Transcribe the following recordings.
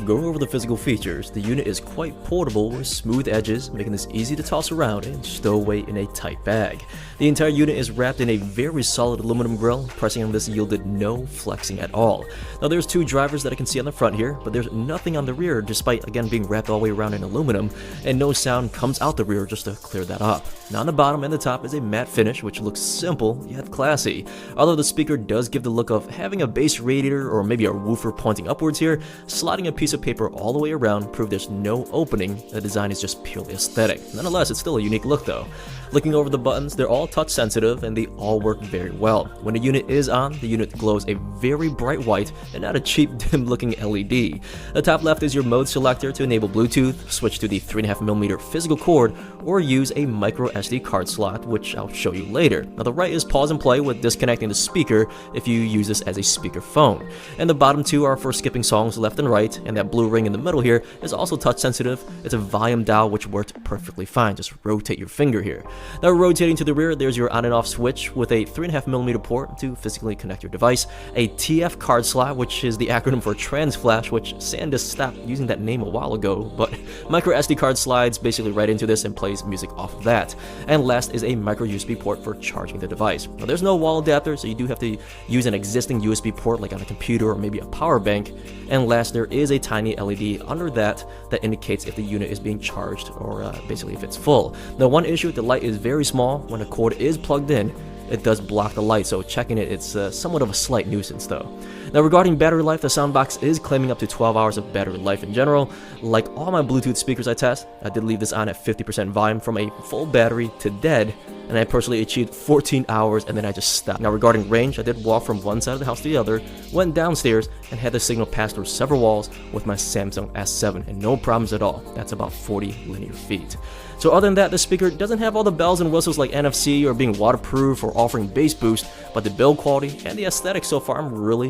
going over the physical features, the unit is quite portable with smooth edges, making this easy to toss around and stow away in a tight bag. The entire unit is wrapped in a very solid aluminum grille. Pressing on this yielded no flexing at all. Now there's two drivers that I can see on the front here, but there's nothing on the rear despite again being wrapped all the way around in aluminum, and no sound comes out the rear just to clear that up. Now on the bottom and the top is a matte finish which looks simple yet classy. Although the speaker does give the look of having a bass radiator or maybe a woofer pointing upwards here, sliding a piece of paper all the way around proved there's no opening. The design is just purely aesthetic. Nonetheless, it's still a unique look though. Looking over the buttons, they're all touch sensitive and they all work very well. When the unit is on, the unit glows a very bright white and not a cheap dim looking LED. The top left is your mode selector to enable Bluetooth, switch to the 3.5mm physical cord, or use a micro SD card slot, which I'll show you later. Now the right is pause and play with disconnecting the speaker if you use this as a speaker phone. And the bottom two are for skipping songs left and right, and that blue ring in the middle here is also touch sensitive. It's a volume dial which worked perfectly fine. Just rotate your finger here. Now rotating to the rear, there's your on and off switch with a 3.5mm port to physically connect your device, a TF card slot, which is the acronym for Trans Flash, which SanDisk stopped using that name a while ago, but micro SD card slides basically right into this and plays music off of that. And last is a micro USB port for charging the device. Now there's no wall adapter, so you do have to use an existing USB port like on a computer or maybe a power bank. And last, there is a tiny LED under that indicates if the unit is being charged or basically if it's full. Now one issue, the light is very small. When the cord is plugged in, it does block the light, so checking it, it's somewhat of a slight nuisance though. Now regarding battery life, the soundbox is claiming up to 12 hours of battery life in general. Like all my Bluetooth speakers I test, I did leave this on at 50% volume from a full battery to dead, and I personally achieved 14 hours and then I just stopped. Now regarding range, I did walk from one side of the house to the other, went downstairs, and had the signal pass through several walls with my Samsung S7, and no problems at all. That's about 40 linear feet. So other than that, the speaker doesn't have all the bells and whistles like NFC or being waterproof or offering bass boost, but the build quality and the aesthetic so far, I'm really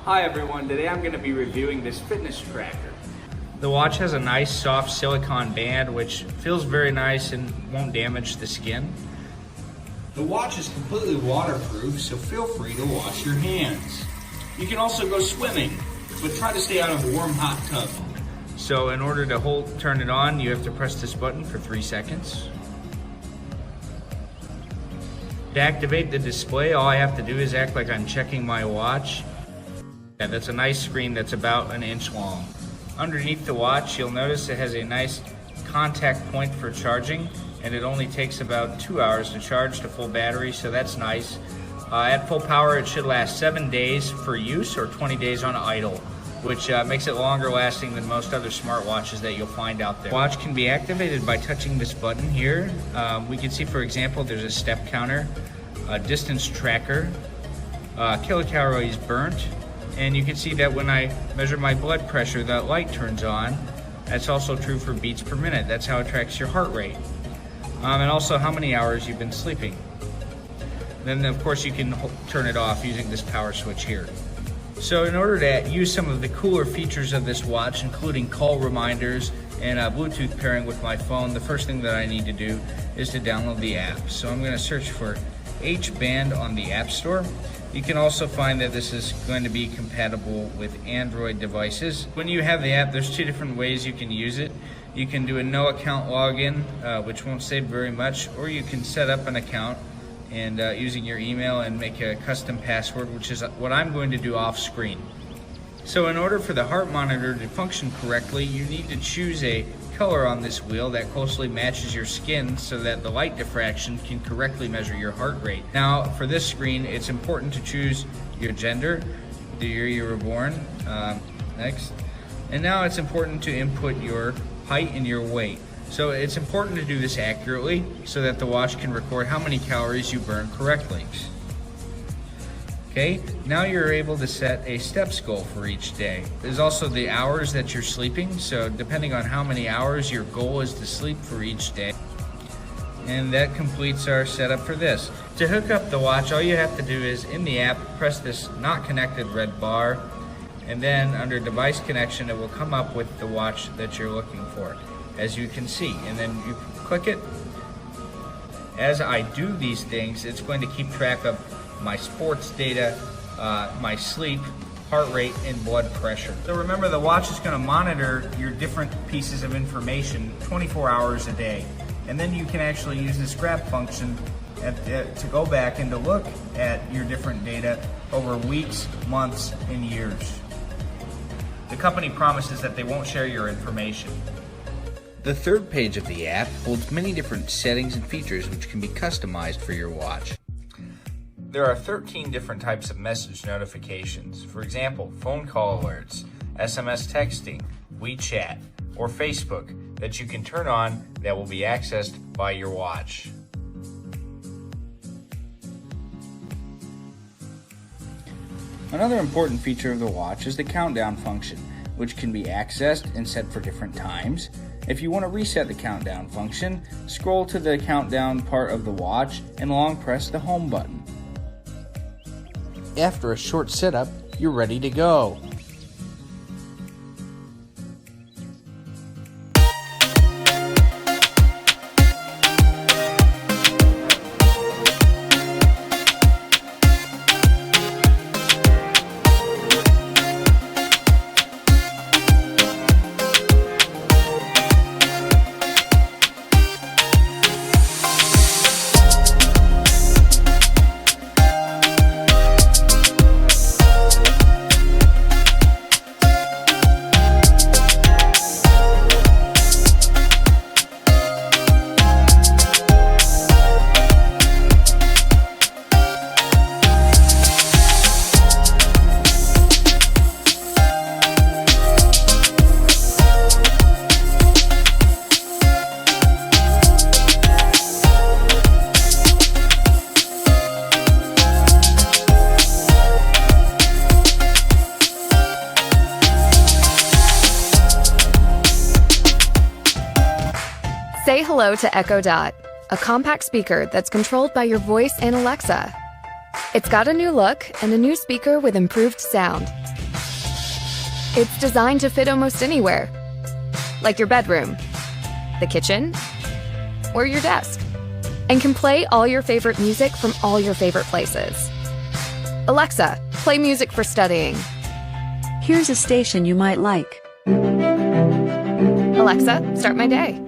Hi everyone, today I'm going to be reviewing this fitness tracker. The watch has a nice soft silicone band which feels very nice and won't damage the skin. The watch is completely waterproof, so feel free to wash your hands. You can also go swimming, but try to stay out of a warm hot tub. So in order to turn it on, you have to press this button for 3 seconds. To activate the display, all I have to do is act like I'm checking my watch. Yeah, that's a nice screen that's about an inch long. Underneath the watch, you'll notice it has a nice contact point for charging, and it only takes about 2 hours to charge to full battery, so that's nice. At full power, it should last 7 days for use or 20 days on idle, which makes it longer lasting than most other smartwatches that you'll find out there. The watch can be activated by touching this button here. We can see, for example, there's a step counter, a distance tracker, kilocalories burnt, and you can see that when I measure my blood pressure, that light turns on. That's also true for beats per minute. That's how it tracks your heart rate. And also how many hours you've been sleeping. Then of course you can turn it off using this power switch here. So in order to use some of the cooler features of this watch, including call reminders and Bluetooth pairing with my phone, the first thing that I need to do is to download the app. So I'm going to search for H-Band on the App Store. You can also find that this is going to be compatible with Android devices. When you have the app, there's two different ways you can use it. You can do a no account login, which won't save very much, or you can set up an account and using your email and make a custom password, which is what I'm going to do off screen. So in order for the heart monitor to function correctly, you need to choose a color on this wheel that closely matches your skin so that the light diffraction can correctly measure your heart rate. Now for this screen, it's important to choose your gender, the year you were born, next. And now it's important to input your height and your weight. So it's important to do this accurately so that the watch can record how many calories you burn correctly. Okay, now you're able to set a steps goal for each day. There's also the hours that you're sleeping, so depending on how many hours your goal is to sleep for each day. And that completes our setup for this. To hook up the watch, all you have to do is in the app, press this not connected red bar, and then under device connection, it will come up with the watch that you're looking for, as you can see. And then you click it. As I do these things, it's going to keep track of my sports data, my sleep, heart rate, and blood pressure. So remember, the watch is going to monitor your different pieces of information 24 hours a day. And then you can actually use this grab function to go back and to look at your different data over weeks, months, and years. The company promises that they won't share your information. The third page of the app holds many different settings and features which can be customized for your watch. There are 13 different types of message notifications. For example, phone call alerts, SMS texting, WeChat, or Facebook that you can turn on that will be accessed by your watch. Another important feature of the watch is the countdown function, which can be accessed and set for different times. If you want to reset the countdown function, scroll to the countdown part of the watch and long press the home button. After a short setup, you're ready to go. Say hello to Echo Dot, a compact speaker that's controlled by your voice and Alexa. It's got a new look and a new speaker with improved sound. It's designed to fit almost anywhere, like your bedroom, the kitchen, or your desk, and can play all your favorite music from all your favorite places. Alexa, play music for studying. Here's a station you might like. Alexa, start my day.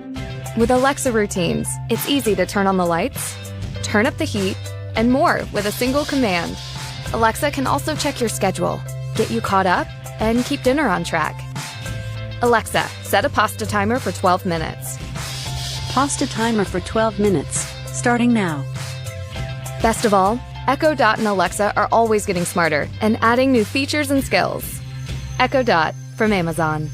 With Alexa routines, it's easy to turn on the lights, turn up the heat, and more with a single command. Alexa can also check your schedule, get you caught up, and keep dinner on track. Alexa, set a pasta timer for 12 minutes. Pasta timer for 12 minutes, starting now. Best of all, Echo Dot and Alexa are always getting smarter and adding new features and skills. Echo Dot from Amazon.